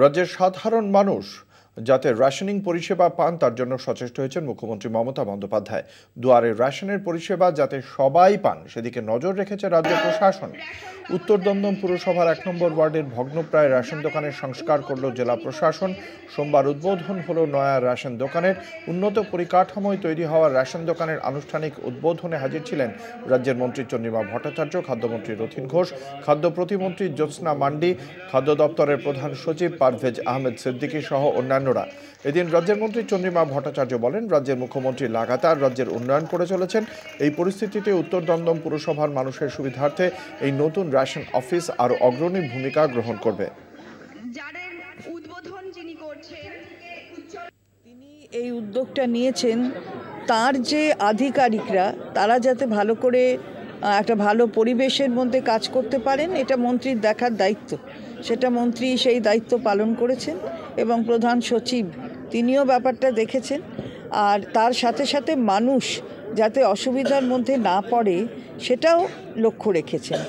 রাজ্যের সাধারণ মানুষ যাতে রেশনিং পরিষেবা পান তার জন্য সচেষ্ট হয়েছেন মুখ্যমন্ত্রী মমতা বন্দ্যোপাধ্যায়। দুয়ারে রেশনের পরিষেবা যাতে সবাই পান সেদিকে নজর রেখেছে রাজ্য প্রশাসন। উত্তর দমদম পুরসভার ১ নম্বর ওয়ার্ডের ভগ্নপ্রায় রেশন দোকানের সংস্কার করল জেলা প্রশাসন। সোমবার উদ্বোধন হলো নয়া রেশন দোকানের। উন্নত পরিকাঠামোয় তৈরি হওয়া রেশন দোকানের আনুষ্ঠানিক উদ্বোধনে হাজির ছিলেন রাজ্যের মন্ত্রী চন্দ্রিমা ভট্টাচার্য, খাদ্যমন্ত্রী রথীন ঘোষ, খাদ্য প্রতিমন্ত্রী জ্যোৎস্না মান্ডি, খাদ্য দপ্তরের প্রধান সচিব পারভেজ আহমেদ সিদ্দিকী সহ অন্যান্যরা। এদিন রাজ্যের মন্ত্রী চন্দ্রিমা ভট্টাচার্য বলেন, রাজ্যের মুখ্যমন্ত্রী লাগাতার রাজ্যের উন্নয়ন করে চলেছেন। এই পরিস্থিতিতে উত্তর দমদম পুরসভার মানুষের সুবিধার্থে এই নতুন রেশন অফিস আরও অগ্রণী ভূমিকা গ্রহণ করবে। তিনি এই উদ্যোগটা নিয়েছেন, তার যে আধিকারিকরা তারা যাতে ভালো করে একটা ভালো পরিবেশের মধ্যে কাজ করতে পারেন, এটা মন্ত্রীর দেখার দায়িত্ব। সেটা মন্ত্রী সেই দায়িত্ব পালন করেছেন এবং প্রধান সচিব তিনিও ব্যাপারটা দেখেছেন। আর তার সাথে সাথে মানুষ যাতে অসুবিধার মধ্যে না পড়ে সেটাও লক্ষ্য রেখেছেন।